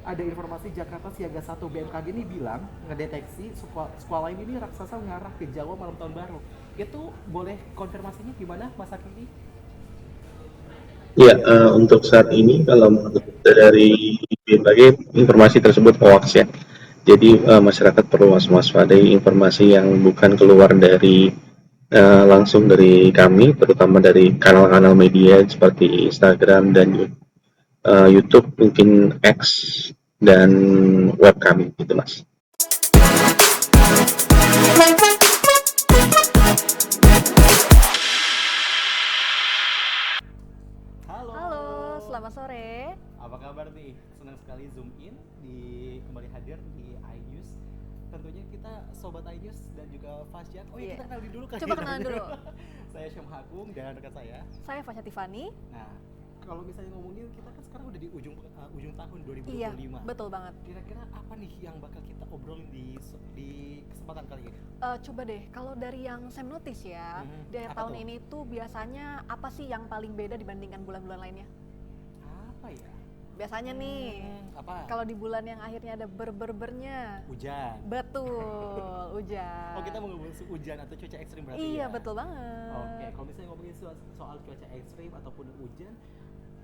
ada informasi Jakarta Siaga 1 BMKG ini bilang ngedeteksi squall line ini raksasa mengarah ke Jawa malam tahun baru. Itu boleh konfirmasinya gimana Mas Hakiki? Ya, untuk saat ini kalau menurut dari BMKG informasi tersebut hoax ya. Jadi masyarakat perlu waspadai informasi yang bukan keluar dari langsung dari kami, terutama dari kanal-kanal media seperti Instagram dan YouTube, mungkin X dan web kami, gitu mas. Halo. Halo, selamat sore. Apa kabar nih? Senang sekali zoom in di kembali hadir di iNews. Tentunya kita sobat iNews dan juga Fasya. Oh iya, Iya. kita kenalin dulu kan. Coba kenalan dulu. Saya Syam Hakung dan rekan saya. Saya Fasya Tiffany. Nah, kalau misalnya ngomongin kita kan sekarang udah di ujung tahun 2025. Iya, betul banget. Kira-kira apa nih yang bakal kita obrolin di kesempatan kali ini? Coba deh, kalau dari yang saya notice ya, di akhir Apa tahun tuh? ini tuh biasanya apa sih yang paling beda dibandingkan bulan-bulan lainnya? Apa ya? Biasanya nih, Apa? kalau di bulan yang akhirnya ada ber-ber-bernya. Hujan. Betul, hujan. Oh, kita mau ngomongin hujan atau cuaca ekstrim berarti Iya, ya? betul banget. Oke, kalau misalnya ngomongin soal cuaca ekstrim ataupun hujan,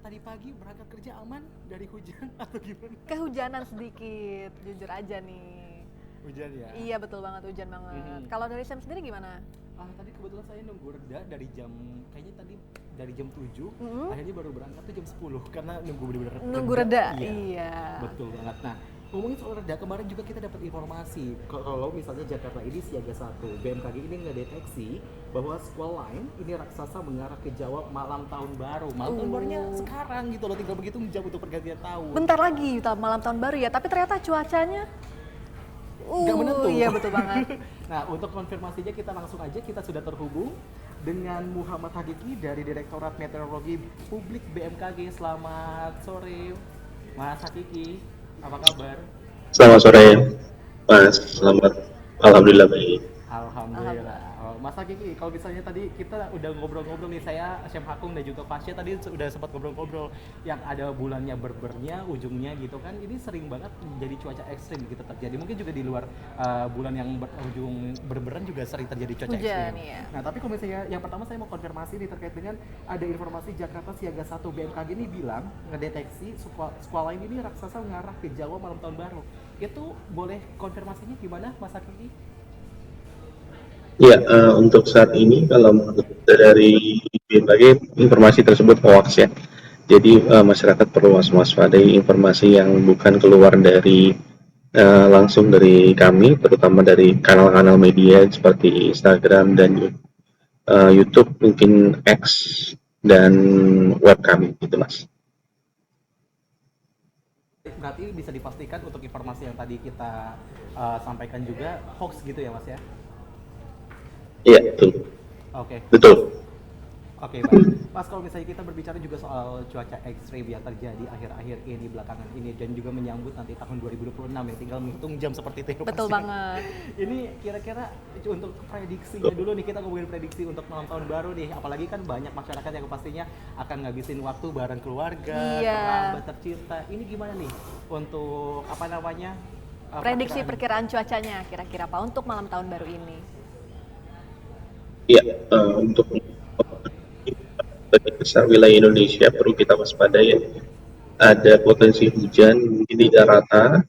tadi pagi berangkat kerja aman dari hujan atau gimana? Kehujanan sedikit, jujur aja nih. Hujan ya? Iya, betul banget, hujan banget. Mhm. Kalau dari Sam sendiri gimana? Tadi kebetulan saya nunggu reda dari kayaknya tadi dari jam 7, Mhm. akhirnya baru berangkat tuh jam 10 karena nunggu bener-bener Nunggu reda, Iya, iya. betul banget. Nah, ngomongin soal reda, kemarin juga kita dapat informasi kalau misalnya Jakarta ini siaga 1, BMKG ini ngedeteksi bahwa squall line ini raksasa mengarah ke Jawa malam tahun baru. Malam tahun barunya sekarang gitu loh, tinggal begitu jam untuk pergantian tahun. Bentar lagi malam tahun baru ya, tapi ternyata cuacanya Nggak menentu. Iya betul banget. Nah, untuk konfirmasinya kita langsung aja, kita sudah terhubung dengan Muhammad Hakiki dari Direktorat Meteorologi Publik BMKG. Selamat sore, Mas Hakiki. Apa kabar? Selamat sore, Mas. Selamat. Alhamdulillah baik. Alhamdulillah. Mas Hakiki, kalau misalnya tadi kita udah ngobrol-ngobrol nih, saya Syam Hakung dan juga Fasya tadi sudah sempat ngobrol-ngobrol yang ada bulannya berbernya, ujungnya gitu kan. Ini sering banget jadi cuaca ekstrim gitu terjadi. Mungkin juga di luar bulan yang berujung berberan juga sering terjadi cuaca Hujan, ekstrim. iya. Nah, tapi kalau misalnya yang pertama saya mau konfirmasi nih terkait dengan ada informasi Jakarta Siaga 1 BMKG ini bilang ngedeteksi squall line ini raksasa mengarah ke Jawa malam tahun baru. Itu boleh konfirmasinya gimana, Mas Hakiki? Ya, untuk saat ini kalau menurut dari BMKG informasi tersebut hoax ya. Jadi masyarakat perlu waspadai informasi yang bukan keluar dari langsung dari kami, terutama dari kanal-kanal media seperti Instagram dan YouTube, mungkin X dan web kami, gitu mas. Berarti bisa dipastikan untuk informasi yang tadi kita sampaikan juga hoax gitu ya, Mas ya? Iya, betul. Oke. Betul. Oke, baik. Mas, kalau misalnya kita berbicara juga soal cuaca ekstrim yang terjadi akhir-akhir ini, belakangan ini, dan juga menyambut nanti tahun 2026 ya, tinggal menghitung jam seperti itu ya, Mas, Betul ya? banget. Ini kira-kira untuk prediksinya dulu nih, kita ngomongin prediksi untuk malam tahun baru nih, apalagi kan banyak masyarakat yang pastinya akan ngabisin waktu bareng keluarga, Iya. kerabat tercinta. Ini gimana nih untuk apa namanya? Prediksi perkiraan cuacanya kira-kira apa untuk malam tahun baru ini? Iya, untuk besar wilayah Indonesia perlu kita waspadai ya. Ada potensi hujan mungkin tidak rata,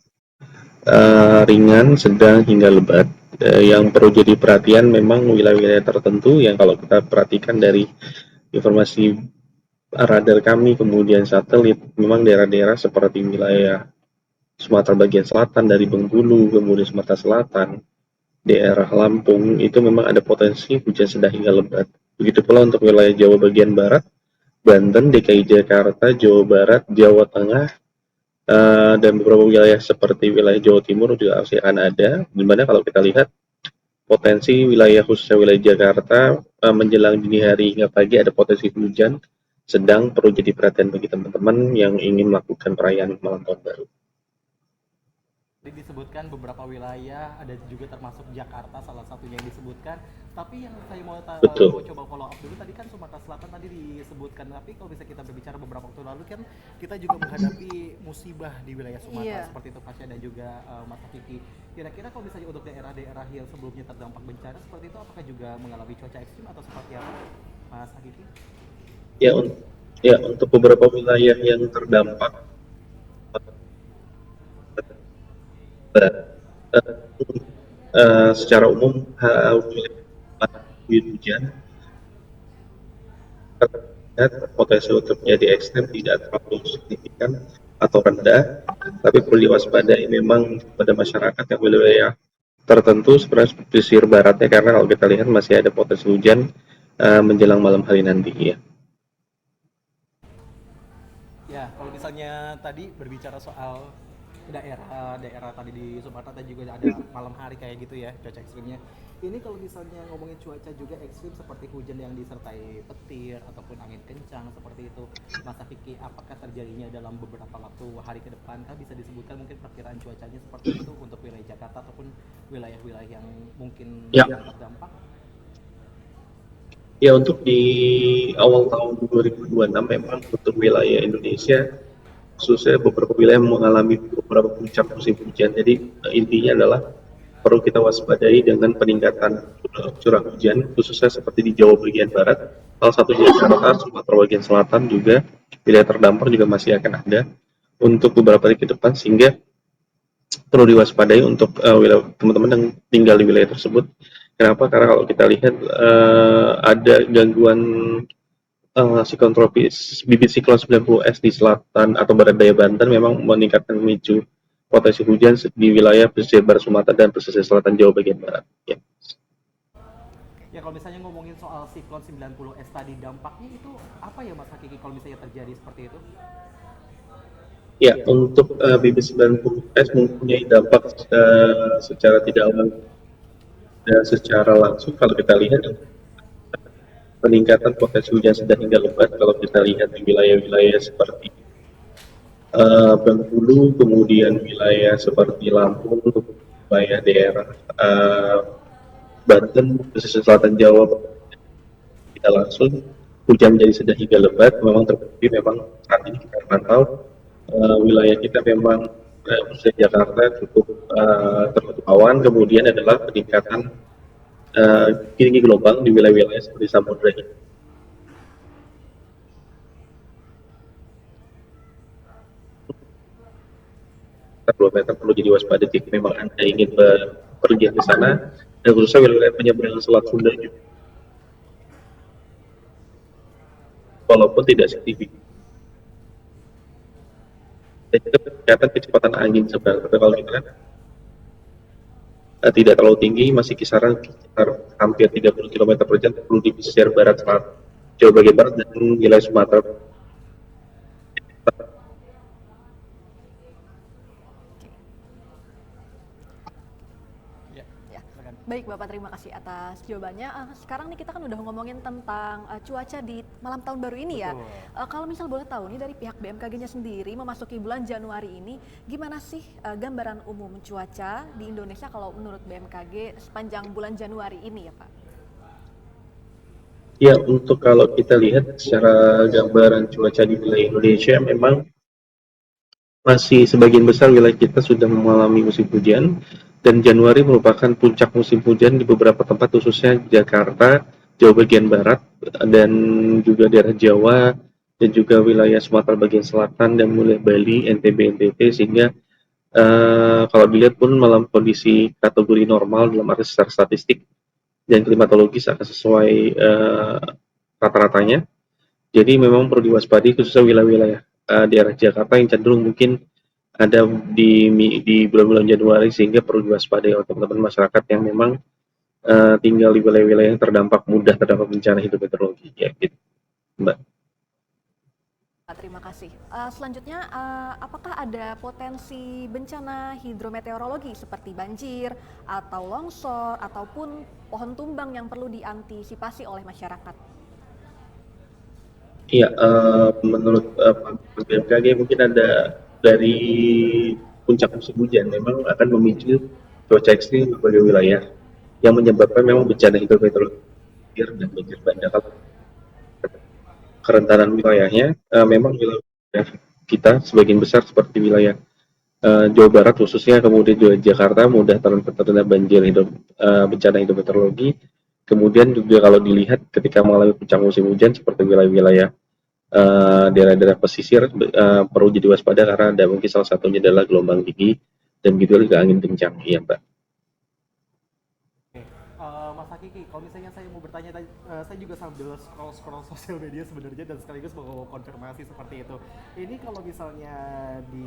ringan, sedang hingga lebat. Yang perlu jadi perhatian memang wilayah-wilayah tertentu yang kalau kita perhatikan dari informasi radar kami, kemudian satelit, memang daerah-daerah seperti wilayah Sumatera bagian selatan dari Bengkulu, kemudian Sumatera Selatan, daerah Lampung, itu memang ada potensi hujan sedang hingga lebat. Begitu pula untuk wilayah Jawa bagian barat, Banten, DKI Jakarta, Jawa Barat, Jawa Tengah, dan beberapa wilayah seperti wilayah Jawa Timur juga masih akan ada. Dimana kalau kita lihat potensi wilayah khususnya wilayah Jakarta menjelang dini hari hingga pagi ada potensi hujan sedang, perlu jadi perhatian bagi teman-teman yang ingin melakukan perayaan malam tahun baru. Tadi disebutkan beberapa wilayah, ada juga termasuk Jakarta salah satunya yang disebutkan. Tapi yang saya mau Betul. coba follow up dulu tadi kan Sumatera Selatan tadi disebutkan. Tapi kalau bisa kita berbicara beberapa waktu lalu kan kita juga menghadapi musibah di wilayah Sumatera Iya. seperti itu Fasya dan juga Mas Kiki. Kira-kira kalau misalnya untuk daerah-daerah yang sebelumnya terdampak bencana seperti itu apakah juga mengalami cuaca ekstrim atau seperti apa, Mas Kiki? Ya, ya untuk beberapa wilayah yang terdampak secara umum wilayah hujan terlihat potensi untuk menjadi ekstrem tidak terlalu signifikan atau rendah, tapi perlu diwaspadai memang pada masyarakat yang wilayah tertentu seperti pesisir baratnya karena kalau kita lihat masih ada potensi hujan menjelang malam hari nanti ya. Ya, kalau misalnya tadi berbicara soal daerah tadi di Sumatera tadi juga ada malam hari kayak gitu ya cuaca ekstrimnya. Ini kalau misalnya ngomongin cuaca juga ekstrim seperti hujan yang disertai petir ataupun angin kencang seperti itu, Mas Afiki, apakah terjadinya dalam beberapa waktu hari ke depan? Kah bisa disebutkan mungkin perkiraan cuacanya seperti itu untuk wilayah Jakarta ataupun wilayah-wilayah yang mungkin Ya, sedang terdampak? ya untuk di awal tahun 2026 memang untuk wilayah Indonesia khususnya beberapa wilayah mengalami beberapa puncak musim hujan. Jadi intinya adalah perlu kita waspadai dengan peningkatan curah hujan khususnya seperti di Jawa bagian barat, salah satu Jakarta, Sumatera bagian selatan juga wilayah terdampak juga masih akan ada untuk beberapa hari ke depan sehingga perlu diwaspadai untuk wilayah teman-teman yang tinggal di wilayah tersebut. Kenapa? Karena kalau kita lihat ada gangguan siklon tropis bibit siklon 90S di selatan atau barat daya Banten memang meningkatkan memicu potensi hujan di wilayah pesisir barat Sumatera dan pesisir selatan Jawa bagian barat. Ya, Ya kalau misalnya ngomongin soal siklon 90S tadi dampaknya itu apa ya Mas Hakiki kalau misalnya terjadi seperti itu? ya untuk bibit 90S mempunyai dampak secara tidak langsung dan secara langsung kalau kita lihat peningkatan potensi hujan sedang hingga lebat kalau kita lihat di wilayah-wilayah seperti Bengkulu, kemudian wilayah seperti Lampung, wilayah daerah Banten, pesisir selatan Jawa, tidak langsung hujan jadi sedang hingga lebat. Memang terbukti memang saat ini kita pantau wilayah kita memang khususnya Jakarta cukup tertutup awan. Kemudian adalah peningkatan tinggi gelombang di wilayah-wilayah seperti Samudra Hindia 2 meter perlu jadi waspada jika memang Anda ingin bepergian ke sana dan khususnya wilayah penyeberangan Selat Sunda juga walaupun tidak signifikan dan juga peningkatan kecepatan angin sebenarnya tapi kalau kita lihat tidak terlalu tinggi masih kisaran sekitar hampir 30 km per jam perlu di pesisir barat selatan Jawa bagian barat dan wilayah Sumatera. Ya, Ya, silakan. baik Bapak, terima kasih atas jawabannya. Sekarang nih kita kan udah ngomongin tentang cuaca di malam tahun baru ini ya. Betul. Kalau misal boleh tahu nih dari pihak BMKG-nya sendiri memasuki bulan Januari ini, gimana sih gambaran umum cuaca di Indonesia kalau menurut BMKG sepanjang bulan Januari ini ya Pak? Ya, untuk kalau kita lihat secara gambaran cuaca di wilayah Indonesia memang masih sebagian besar wilayah kita sudah mengalami musim hujan dan Januari merupakan puncak musim hujan di beberapa tempat khususnya Jakarta, Jawa bagian barat dan juga daerah Jawa dan juga wilayah Sumatera bagian selatan dan mulai Bali, NTB, NTT sehingga kalau dilihat pun dalam kondisi kategori normal dalam arti secara statistik dan klimatologis akan sesuai rata-ratanya. Jadi memang perlu diwaspadai khususnya wilayah-wilayah daerah Jakarta yang cenderung mungkin ada di bulan-bulan Januari sehingga perlu diwaspadai oleh teman-teman masyarakat yang memang tinggal di wilayah-wilayah yang mudah terdampak bencana hidrometeorologi ya gitu Mbak. Terima kasih. Selanjutnya, apakah ada potensi bencana hidrometeorologi seperti banjir atau longsor ataupun pohon tumbang yang perlu diantisipasi oleh masyarakat? Iya, menurut BMKG mungkin ada dari puncak musim hujan memang akan memicu cuaca ekstrim di berbagai wilayah yang menyebabkan memang bencana hidrometeorologi dan banjir bandang. Kalau kerentanan wilayahnya memang wilayah kita sebagian besar seperti wilayah Jawa Barat khususnya, kemudian juga Jakarta mudah terkena bencana hidrometeorologi. Kemudian juga kalau dilihat ketika mengalami puncak musim hujan seperti wilayah-wilayah daerah-daerah pesisir perlu jadi waspada karena ada mungkin salah satunya adalah gelombang tinggi dan juga angin kencang. Iya, Mbak. Oke, Mas Hakiki, kalau misalnya saya mau bertanya, saya juga sambil scroll-scroll sosial media sebenarnya dan sekaligus mau konfirmasi seperti itu. Ini kalau misalnya di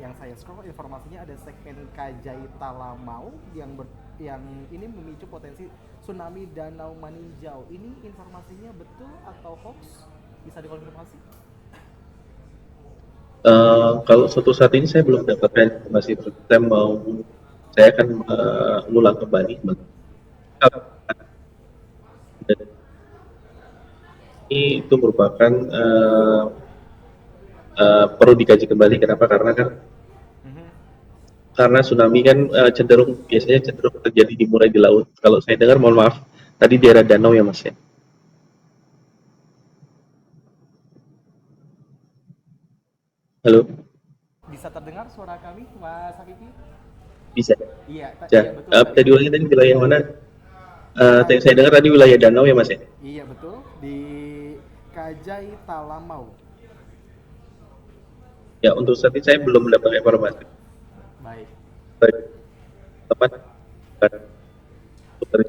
yang saya scroll informasinya ada segmen Kajai Talamau yang ini memicu potensi tsunami Danau Maninjau. Ini informasinya betul atau hoax? Bisa dikonfirmasi? Kalau suatu saat ini saya belum dapatkan informasi itu. Saya akan mengulang kembali. Dan ini itu merupakan perlu dikaji kembali. Kenapa? Karena tsunami kan biasanya cenderung terjadi dimulai di laut. Kalau saya dengar, mohon maaf, tadi daerah danau ya Mas ya. Halo, Bisa terdengar suara kami, Mas Hakiki? bisa. Iya, Ya, iya betul sekali. tadi ulangi tadi wilayah mana? Kaj- Saya dengar tadi wilayah danau ya Mas ya. iya betul, di Kajai Talamau. Ya, untuk saat ini saya belum mendapatkan informasi. Baik. Tepat dari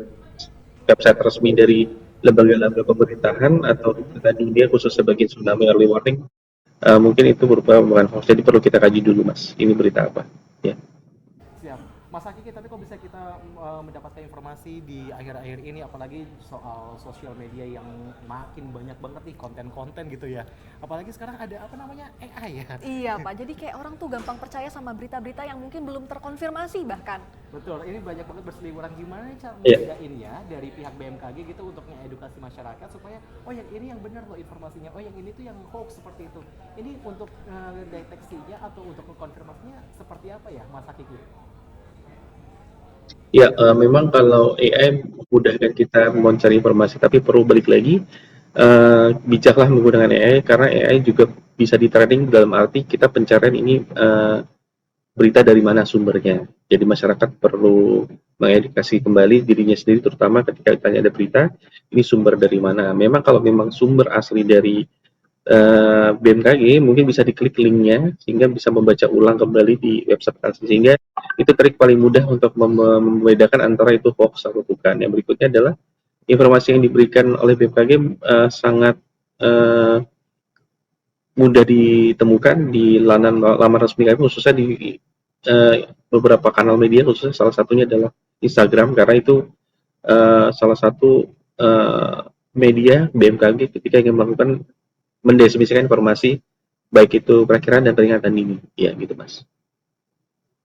website resmi dari lembaga-lembaga pemerintahan atau dari dunia khusus sebagai tsunami early warning. Mungkin itu berupa bukan hoax, jadi perlu kita kaji dulu Mas. Ini berita apa? Ya. Siap. Mas Hakiki, tapi kok bisa kita mendapatkan informasi di akhir-akhir ini, apalagi soal sosial media yang makin banyak banget nih konten-konten gitu ya. Apalagi sekarang ada apa namanya AI ya. Iya Pak, jadi kayak orang tuh gampang percaya sama berita-berita yang mungkin belum terkonfirmasi bahkan. Betul, ini banyak banget berseliweran. Gimana cara Ya. membedainnya dari pihak BMKG gitu untuk mengedukasi masyarakat supaya oh yang ini yang benar loh informasinya, oh yang ini tuh yang hoax seperti itu. Ini untuk deteksinya atau untuk konfirmasinya seperti apa ya Mas Hakiki? Ya, memang kalau AI memudahkan kita mencari informasi, tapi perlu balik lagi, bijaklah menggunakan AI karena AI juga bisa di-training dalam arti kita pencarian ini berita dari mana sumbernya. Jadi masyarakat perlu mengedukasi kembali dirinya sendiri, terutama ketika ditanya ada berita, ini sumber dari mana. Memang kalau memang sumber asli dari BMKG mungkin bisa diklik linknya sehingga bisa membaca ulang kembali di website asli, sehingga itu trik paling mudah untuk membedakan antara itu hoax atau bukan. Yang berikutnya adalah informasi yang diberikan oleh BMKG sangat uh, mudah ditemukan di laman resmi kami, khususnya di beberapa kanal media, khususnya salah satunya adalah Instagram, karena itu salah satu media BMKG ketika ingin melakukan mendistribusikan informasi baik itu perakiraan dan peringatan dini. Ya, gitu Mas.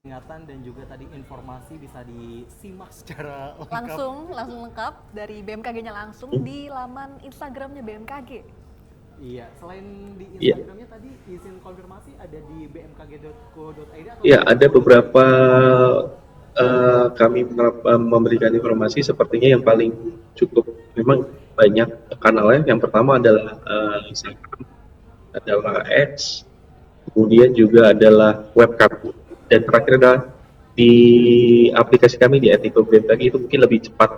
Ingatan dan juga tadi informasi bisa disimak secara lengkap. Langsung lengkap dari BMKG-nya langsung di laman Instagramnya BMKG. Iya, selain di Iya. Instagramnya tadi izin konfirmasi ada di bmkg.co.id atau Ya, ada beberapa kami memberikan informasi, sepertinya yang paling cukup memang banyak kanalnya. Yang pertama adalah Instagram, adalah X, kemudian juga adalah webcam, dan terakhir adalah di aplikasi kami di Etiko BMKG. Itu mungkin lebih cepat,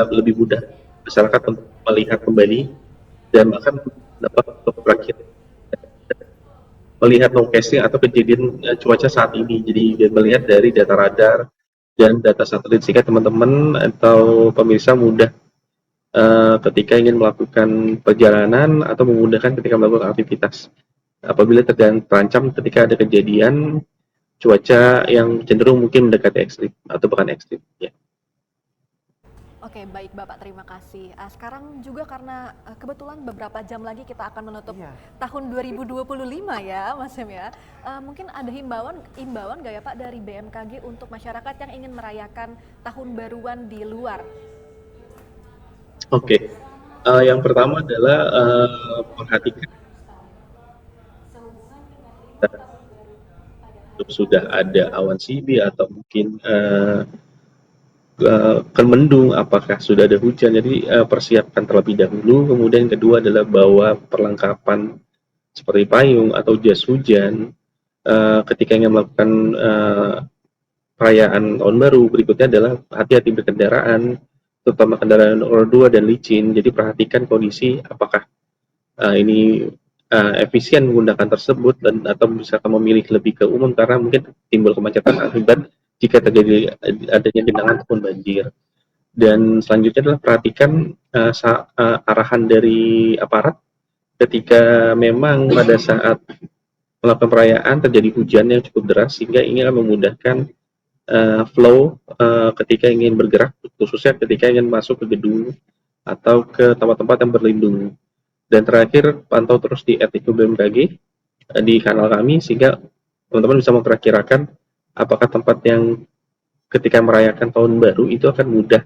lebih mudah masyarakat untuk melihat kembali dan bahkan dapat terakhir melihat forecasting atau kejadian cuaca saat ini. Jadi dan melihat dari data radar dan data satelit, sehingga teman-teman atau pemirsa mudah ketika ingin melakukan perjalanan atau memudahkan ketika melakukan aktivitas. Apabila terancam ketika ada kejadian cuaca yang cenderung mungkin mendekati ekstrim atau bahkan ekstrim. Ya. Oke, baik Bapak, terima kasih. Sekarang juga karena kebetulan beberapa jam lagi kita akan menutup Iya. tahun 2025 ya, Mas Em ya. Mungkin ada himbauan nggak ya Pak dari BMKG untuk masyarakat yang ingin merayakan tahun baruan di luar? Oke. Yang pertama adalah perhatikan sudah ada awan CB atau mungkin kan mendung, apakah sudah ada hujan. Jadi persiapkan terlebih dahulu. Kemudian kedua adalah bawa perlengkapan seperti payung atau jas hujan ketika ingin melakukan perayaan tahun baru. Berikutnya adalah hati-hati berkendaraan, terutama kendaraan roda 2 dan licin. Jadi perhatikan kondisi apakah ini efisien menggunakan tersebut dan atau misalkan memilih lebih ke umum karena mungkin timbul kemacetan akibat jika terjadi adanya genangan ataupun banjir. Dan selanjutnya adalah perhatikan arahan dari aparat ketika memang pada saat melakukan perayaan terjadi hujan yang cukup deras sehingga ini akan memudahkan flow ketika ingin bergerak, khususnya ketika ingin masuk ke gedung atau ke tempat-tempat yang berlindung. Dan terakhir, pantau terus di @BMKG di kanal kami sehingga teman-teman bisa memperkirakan apakah tempat yang ketika merayakan tahun baru itu akan mudah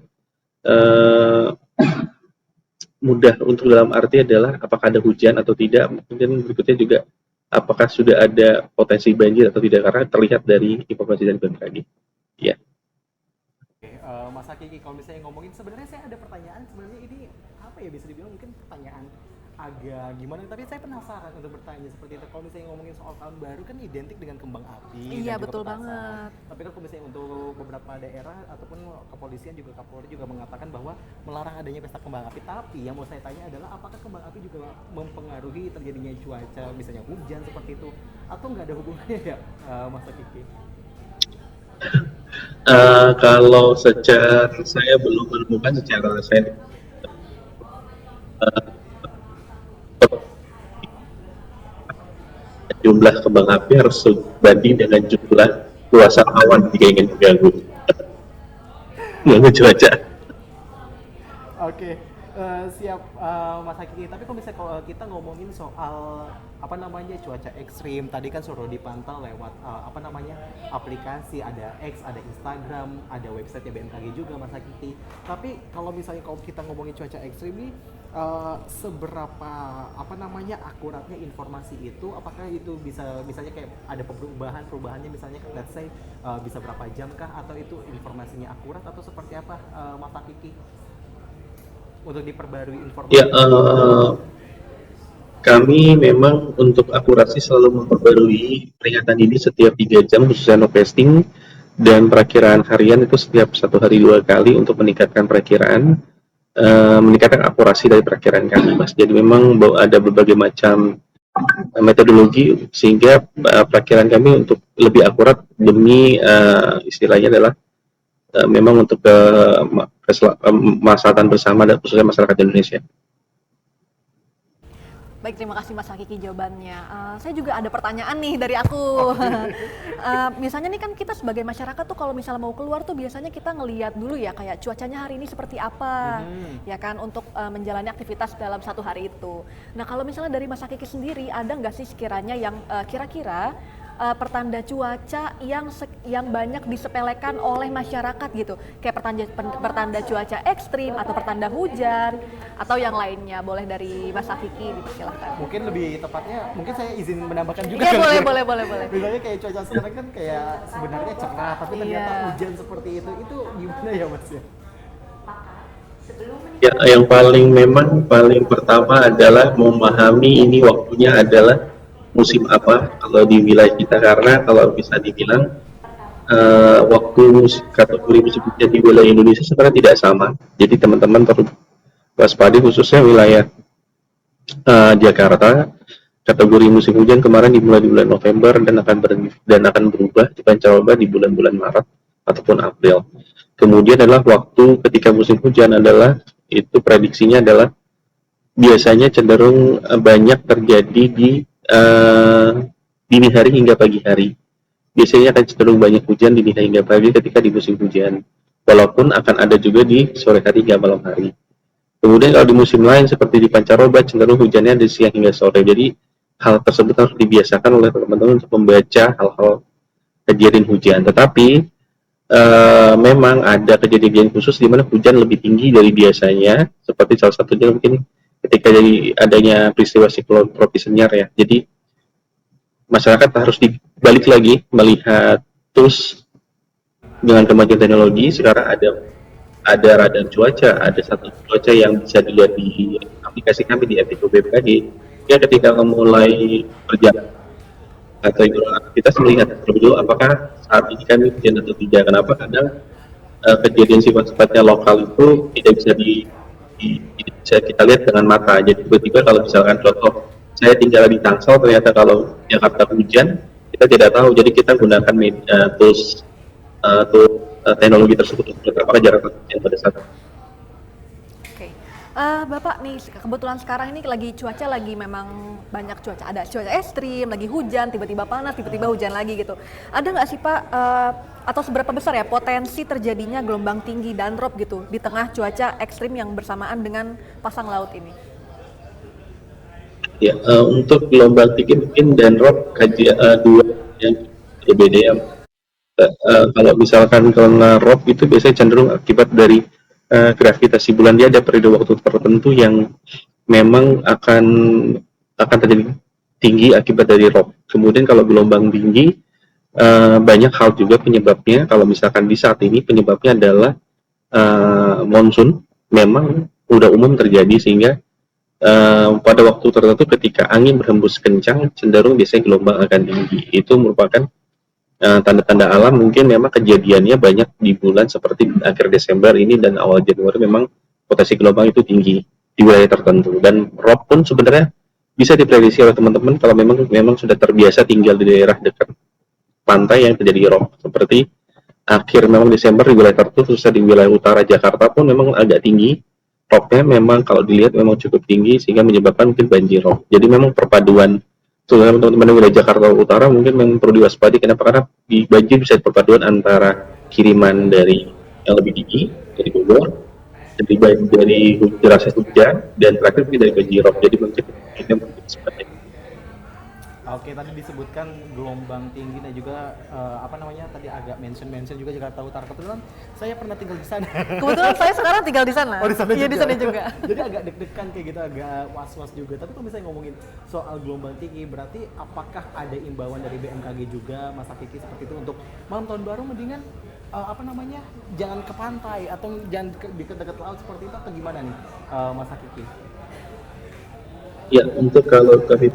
untuk dalam arti adalah apakah ada hujan atau tidak. Kemudian berikutnya juga apakah sudah ada potensi banjir atau tidak karena terlihat dari informasi dari BMKG. Ya. Oke, Mas Hakiki, kalau misalnya ngomongin sebenarnya saya ada pertanyaan sebenarnya ini apa ya bisa dibilang mungkin pertanyaan agak gimana tapi saya penasaran untuk bertanya seperti itu. Kalau misalnya ngomongin soal tahun baru kan identik dengan kembang api Iya, dan juga betul petasan. banget. Tapi kan kalau misalnya untuk beberapa daerah ataupun kepolisian juga Kapolri juga mengatakan bahwa melarang adanya pesta kembang api. Tapi yang mau saya tanya adalah apakah kembang api juga mempengaruhi terjadinya cuaca misalnya hujan seperti itu atau nggak ada hubungannya ya, Mas Hakiki? Kalau secara saya belum menemukan secara saya jumlah kembang api harus sebanding dengan jumlah luasan awan jika ingin mengganggu cuaca. Oke, siap Mas Hakiki. Tapi kalau misalnya kalau kita ngomongin soal apa namanya cuaca ekstrim, tadi kan suruh dipantau lewat apa namanya aplikasi, ada X, ada Instagram, ada website BMKG juga Mas Hakiki. Tapi kalau misalnya kalau kita ngomongin cuaca ekstrim ini seberapa apa namanya akuratnya informasi itu? Apakah itu bisa misalnya kayak ada perubahannya misalnya let's say bisa berapa jam kah atau itu informasinya akurat atau seperti apa Mas Hakiki? Untuk diperbarui informasi. Ya, kami memang untuk akurasi selalu memperbarui peringatan ini setiap 3 jam khususnya no casting dan perakiraan harian itu setiap 1 hari 2 kali untuk meningkatkan perakiraan, meningkatkan akurasi dari perakiraan kami, Mas. Jadi memang ada berbagai macam metodologi sehingga perakiraan kami untuk lebih akurat demi istilahnya adalah memang untuk kemaslahatan bersama dan khususnya masyarakat Indonesia. Baik, terima kasih Mas Hakiki jawabannya. Saya juga ada pertanyaan nih dari aku. Misalnya nih kan kita sebagai masyarakat tuh kalau misalnya mau keluar tuh biasanya kita ngelihat dulu ya kayak cuacanya hari ini seperti apa, ya kan untuk menjalani aktivitas dalam satu hari itu. Nah kalau misalnya dari Mas Hakiki sendiri ada nggak sih sekiranya yang kira-kira pertanda cuaca yang banyak disepelekan oleh masyarakat gitu, kayak pertanda cuaca ekstrim atau pertanda hujan atau yang lainnya, boleh dari Mas Hakiki gitu, silahkan. Mungkin lebih tepatnya, mungkin saya izin menambahkan juga. Iya, kali ya. boleh. Misalnya kayak cuaca sekarang kan kayak sebenarnya cerah, tapi ternyata Iya. hujan seperti itu gimana ya Mas ya? Ya, yang paling pertama adalah memahami ini waktunya adalah musim apa kalau di wilayah kita karena kalau bisa dibilang waktu kategori musim hujan di wilayah Indonesia sebenarnya tidak sama. Jadi teman-teman perlu waspada khususnya wilayah Jakarta. Kategori musim hujan kemarin dimulai di bulan November dan akan berubah di pancaroba di bulan-bulan Maret ataupun April. Kemudian adalah waktu ketika musim hujan adalah itu prediksinya adalah biasanya cenderung banyak terjadi di dini hari hingga pagi hari. Biasanya akan cenderung banyak hujan dini hari hingga pagi ketika di musim hujan. Walaupun akan ada juga di sore hari hingga malam hari. Kemudian kalau di musim lain seperti di pancaroba cenderung hujannya di siang hingga sore. Jadi hal tersebut harus dibiasakan oleh teman-teman untuk membaca hal-hal kejadian hujan. Tetapi memang ada kejadian khusus di mana hujan lebih tinggi dari biasanya. Seperti salah satunya mungkin ketika jadi adanya peristiwa siklon tropis Senyar ya. Jadi masyarakat harus dibalik lagi melihat tools dengan kemajuan teknologi. Sekarang ada radar cuaca, ada satu cuaca yang bisa dilihat di aplikasi kami di FIQ BMKG. Ya ketika memulai berjalan atau kita melihat dulu apakah saat ini kami hujan atau tidak. Kenapa? Karena kejadian sifatnya lokal itu tidak bisa tidak bisa kita lihat dengan mata. Jadi tiba-tiba kalau misalkan contoh saya tinggal di Tangsel, ternyata kalau Jakarta hujan, kita tidak tahu. Jadi kita gunakan tools teknologi tersebut untuk apakah Jakarta hujan pada saat. Oke. Bapak nih kebetulan sekarang ini cuaca lagi memang banyak cuaca, ada cuaca ekstrim, lagi hujan, tiba-tiba panas, tiba-tiba hujan lagi gitu. Ada nggak sih Pak atau seberapa besar ya potensi terjadinya gelombang tinggi dan drop gitu di tengah cuaca ekstrim yang bersamaan dengan pasang laut ini? Ya, untuk gelombang tinggi mungkin dan drop dua yang berbeda ya. Kalau misalkan karena rob itu biasanya cenderung akibat dari gravitasi bulan. Dia ada periode waktu tertentu yang memang akan terjadi tinggi akibat dari rob. Kemudian kalau gelombang tinggi banyak hal juga penyebabnya. Kalau misalkan di saat ini penyebabnya adalah monsun memang udah umum terjadi, sehingga pada waktu tertentu ketika angin berhembus kencang cenderung biasanya gelombang akan tinggi. Itu merupakan tanda-tanda alam. Mungkin memang kejadiannya banyak di bulan seperti akhir Desember ini dan awal Januari, memang potensi gelombang itu tinggi di wilayah tertentu. Dan rob pun sebenarnya bisa diprediksi oleh teman-teman kalau memang sudah terbiasa tinggal di daerah dekat pantai yang terjadi rob. Seperti akhir memang Desember di wilayah tertentu, terus di wilayah utara Jakarta pun memang agak tinggi. Robnya memang kalau dilihat memang cukup tinggi sehingga menyebabkan mungkin banjir rob. Jadi memang perpaduan teman-teman di wilayah Jakarta Utara mungkin memang perlu diwaspadai. Kenapa? Karena di banjir bisa perpaduan antara kiriman dari yang lebih tinggi dari Bogor, dari curah hujan, dan terakhir dari banjir rob. Jadi mungkin ini mungkin seperti itu. Oke, tadi disebutkan gelombang tinggi dan juga tadi agak mention juga Jakarta Utara. Kebetulan saya pernah tinggal di sana. Kebetulan saya sekarang tinggal di sana. Oh, di sana Iya, juga. di sana juga. Jadi agak deg-degan kayak gitu, agak was-was juga. Tapi kalau misalnya ngomongin soal gelombang tinggi, berarti apakah ada imbauan dari BMKG juga, Mas Hakiki, seperti itu untuk malam tahun baru mendingan jangan ke pantai atau jangan di dekat laut seperti itu, atau gimana nih, Mas Hakiki? Ya, untuk kalau kami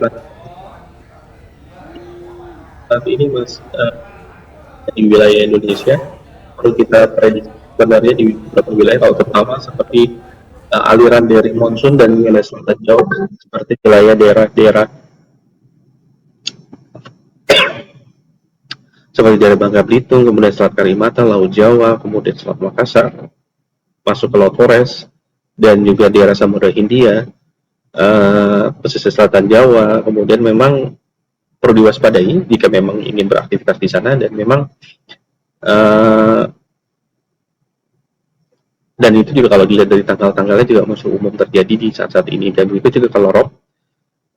saat ini Mas, di wilayah Indonesia perlu kita prediksi sebenarnya di beberapa wilayah. Kalau terutama seperti aliran dari monsun dan wilayah selatan Jawa, seperti wilayah daerah-daerah seperti daerah Bangka Belitung, kemudian Selat Karimata, Laut Jawa, kemudian Selat Makassar, masuk ke Laut Flores, dan juga daerah Samudra Hindia, pesisir selatan Jawa. Kemudian memang perlu diwaspadai jika memang ingin beraktivitas di sana, dan memang dan itu juga kalau dilihat dari tanggal-tanggalnya juga masih umum terjadi di saat-saat ini. Dan itu juga kalau rob,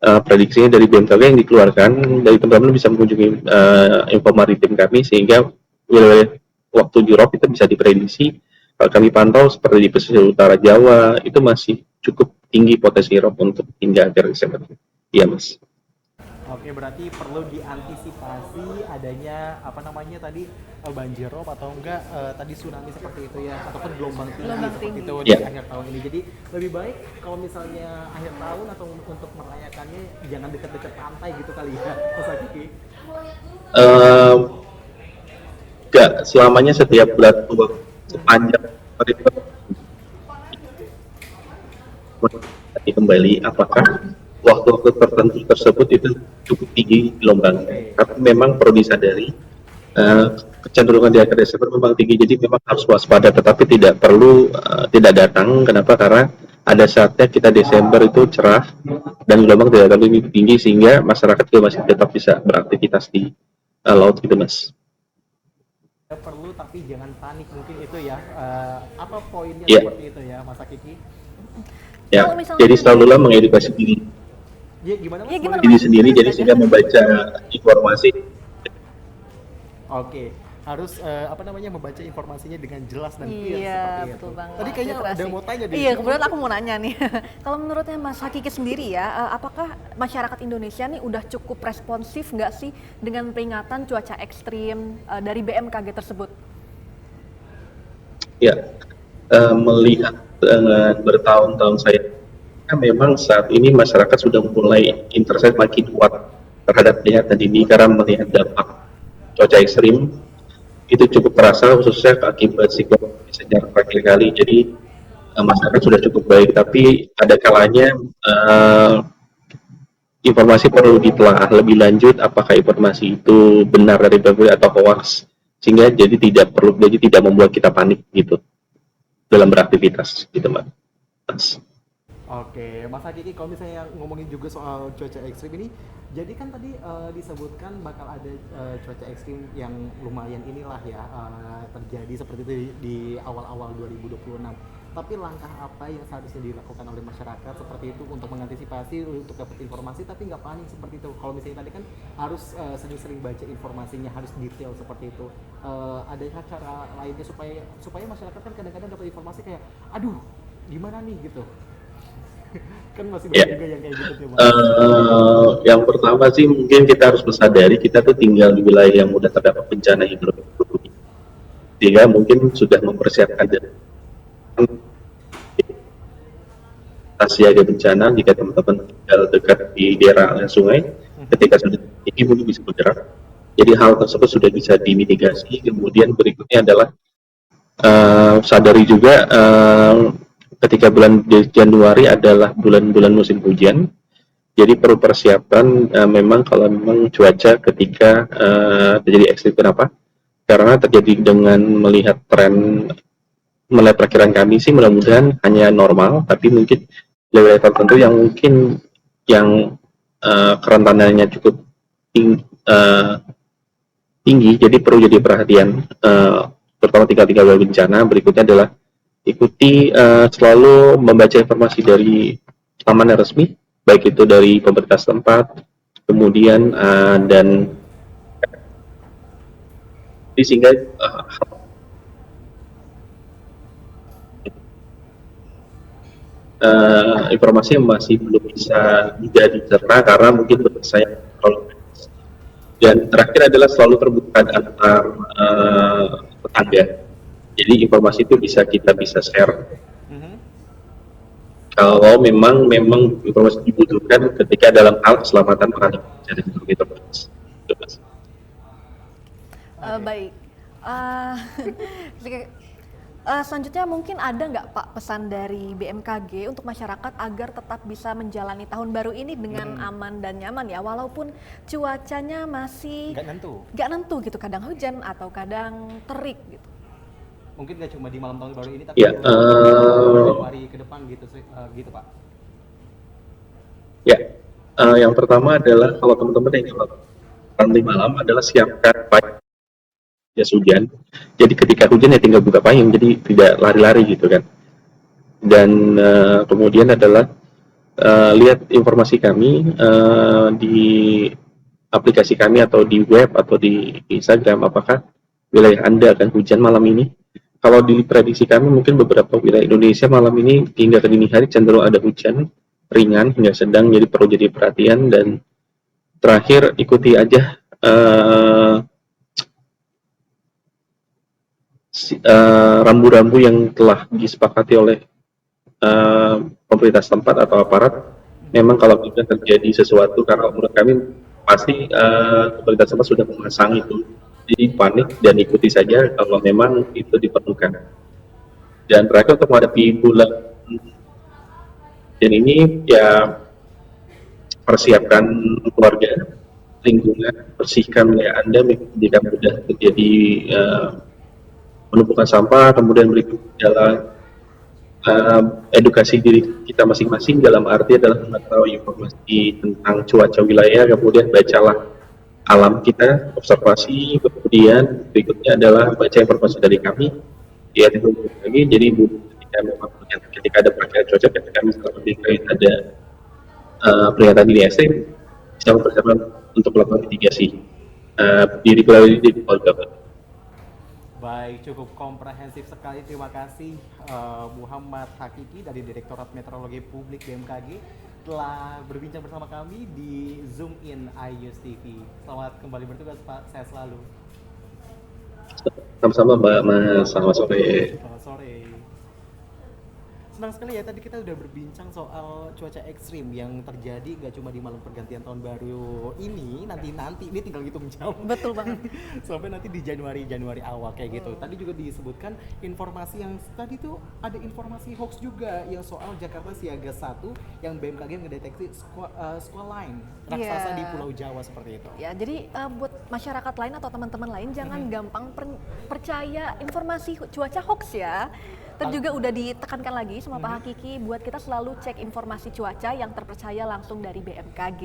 prediksinya dari BMKG yang dikeluarkan, dari teman-teman bisa mengunjungi info maritim kami, sehingga wilayah waktu di rob itu bisa diprediksi. Kalau kami pantau seperti di pesisir utara Jawa itu masih cukup tinggi potensi rob untuk hingga akhir Desember. Iya, Mas. Oke, berarti perlu diantisipasi adanya banjir rob atau enggak tadi tsunami seperti itu ya, ataupun gelombang tinggi seperti itu di akhir tahun ini. Jadi lebih baik kalau misalnya akhir tahun atau untuk merayakannya jangan dekat-dekat pantai gitu kali ya, Mas Hakiki? Enggak selamanya setiap bulan sepanjang kembali apakah waktu-waktu tertentu tersebut itu cukup tinggi gelombangnya. Tapi memang perlu disadari kecenderungan di akhir Desember memang tinggi, jadi memang harus waspada, tetapi tidak perlu tidak datang. Kenapa? Karena ada saatnya kita Desember itu cerah dan gelombang tidak terlalu tinggi, sehingga masyarakat juga masih tetap bisa beraktivitas di laut gitu, Mas. Perlu, tapi jangan panik, mungkin itu ya apa poinnya seperti itu ya, Mas Hakiki? Ya, jadi selalulah mengedukasi diri. Ya, gimana, Mas? Diri sendiri, jadi sehingga membaca informasi. Oke, harus apa namanya membaca informasinya dengan jelas dan clear Iya, seperti betul itu. banget. Tadi kayaknya Literasi. ada mau tanya deh. Iya, kebetulan aku mau nanya nih. Kalau menurutnya Mas Hakiki sendiri ya, apakah masyarakat Indonesia nih udah cukup responsif nggak sih dengan peringatan cuaca ekstrim dari BMKG tersebut? Ya, melihat dengan bertahun-tahun saya, memang saat ini masyarakat sudah mulai interest makin kuat terhadap peringatan dini karena melihat dampak cuaca ekstrim itu cukup terasa khususnya akibat siklon sejarah terakhir kali. Jadi masyarakat sudah cukup baik, tapi ada kalanya informasi perlu ditelaah lebih lanjut apakah informasi itu benar dari BMKG atau hoax, sehingga jadi tidak membuat kita panik gitu dalam beraktivitas gitu Mas. Oke, Mas Hakiki, kalau misalnya ngomongin juga soal cuaca ekstrim ini, jadi kan tadi disebutkan bakal ada cuaca ekstrim yang lumayan inilah ya terjadi seperti itu di awal-awal 2026. Tapi langkah apa yang seharusnya dilakukan oleh masyarakat seperti itu untuk mengantisipasi, untuk dapat informasi tapi nggak panik seperti itu. Kalau misalnya tadi kan harus sering-sering baca informasinya, harus detail seperti itu. Adakah cara lainnya supaya masyarakat kan kadang-kadang dapat informasi kayak, aduh, gimana nih gitu. Kan masih banyak juga yang kayak gitu tuh, Mas. Yang pertama sih mungkin kita harus bersadari kita tuh tinggal di wilayah yang mudah terdapat bencana hidrometeorologi, sehingga mungkin sudah mempersiapkan siaga bencana jika teman-teman tinggal dekat di daerah aliran sungai, ketika sudah tinggi mungkin bisa bergerak. Jadi hal tersebut sudah bisa dimitigasi. Kemudian berikutnya adalah sadari juga ketika bulan Januari adalah bulan-bulan musim hujan, jadi perlu persiapan memang kalau memang cuaca ketika terjadi ekstrim. Kenapa? Karena terjadi dengan melihat perkiraan kami sih mudah-mudahan hanya normal, tapi mungkin wilayah tertentu yang mungkin yang kerentanannya cukup tinggi, jadi perlu jadi perhatian terutama tinggal bencana. Berikutnya adalah ikuti selalu membaca informasi dari laman yang resmi, baik itu dari pemerintah setempat, kemudian dan sehingga informasi yang masih belum bisa juga dicerna karena mungkin menurut saya dan terakhir adalah selalu terbuka antar tetangga. Jadi informasi itu kita bisa share. Kalau memang informasi dibutuhkan ketika dalam hal keselamatan menghadapi bencana gitu, Mas. Baik. Selanjutnya mungkin ada nggak Pak pesan dari BMKG untuk masyarakat agar tetap bisa menjalani tahun baru ini dengan aman dan nyaman ya, walaupun cuacanya masih nggak nentu gitu, kadang hujan atau kadang terik gitu. Mungkin nggak cuma di malam tahun baru ini, tapi ya, Januari ke depan gitu Pak. Ya, yang pertama adalah kalau teman-teman yang nanti malam adalah siapkan jas hujan. Jadi ketika hujan ya tinggal buka payung, jadi tidak lari-lari gitu kan. Dan kemudian adalah lihat informasi kami di aplikasi kami atau di web atau di Instagram, apakah wilayah Anda akan hujan malam ini. Kalau di prediksi kami mungkin beberapa wilayah Indonesia malam ini hingga ke dini hari cenderung ada hujan ringan hingga sedang, jadi perlu jadi perhatian. Dan terakhir ikuti aja rambu-rambu yang telah disepakati oleh pemerintah setempat atau aparat. Memang kalau sudah terjadi sesuatu, karena menurut kami pasti pemerintah setempat sudah memasang itu, jadi panik dan ikuti saja kalau memang itu diperlukan. Dan terakhir untuk menghadapi bulan dan ini ya persiapkan keluarga, lingkungan, bersihkan wilayah Anda jika mudah terjadi penumpukan sampah. Kemudian berikutnya adalah edukasi diri kita masing-masing, dalam arti adalah mengetahui informasi tentang cuaca wilayah, kemudian bacalah alam kita, observasi. Kemudian berikutnya adalah baca informasi dari kami, ya itu lagi. Jadi ketika ada perakiraan cuaca, ketika kami ketika ada peringatan dini ekstrim, bisa mempersiapkan untuk melakukan mitigasi diri keluarga. Baik, cukup komprehensif sekali. Terima kasih Muhammad Hakiki dari Direktorat Meteorologi Publik BMKG telah berbincang bersama kami di Zoom In IUS TV. Selamat kembali bertugas Pak, sehat selalu. Sama-sama Mbak Mas, selamat sore. Selamat sore. Senang sekali ya, tadi kita udah berbincang soal cuaca ekstrim yang terjadi gak cuma di malam pergantian tahun baru ini, nanti ini tinggal hitung jam. Betul banget. Sampai nanti di Januari awal kayak gitu. Tadi juga disebutkan informasi yang tadi tuh ada informasi hoax juga yang soal Jakarta Siaga 1 yang BMKG ngedeteksi squall line raksasa Iya. di Pulau Jawa seperti itu. Ya, jadi buat masyarakat lain atau teman-teman lain jangan gampang percaya informasi cuaca hoax ya. Tadi juga udah ditekankan lagi sama Pak Hakiki buat kita selalu cek informasi cuaca yang terpercaya langsung dari BMKG.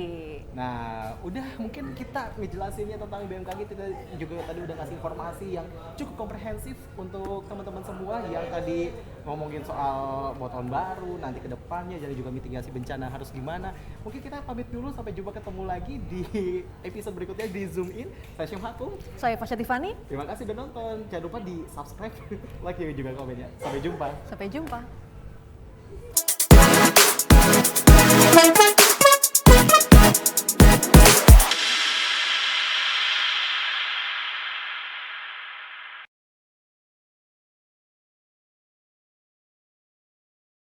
Nah, udah mungkin kita ngejelasinnya tentang BMKG, kita juga tadi udah kasih informasi yang cukup komprehensif untuk teman-teman semua yang tadi ngomongin soal buat tahun baru, nanti ke depannya, jadi juga mitigasi bencana harus gimana. Mungkin kita pamit dulu, sampai jumpa ketemu lagi di episode berikutnya di Zoom In. Saya Syam Hakung. Saya Fasya Tiffany, Terima kasih udah nonton. Jangan lupa di subscribe, like dan juga komennya. Sampai jumpa. sampai jumpa.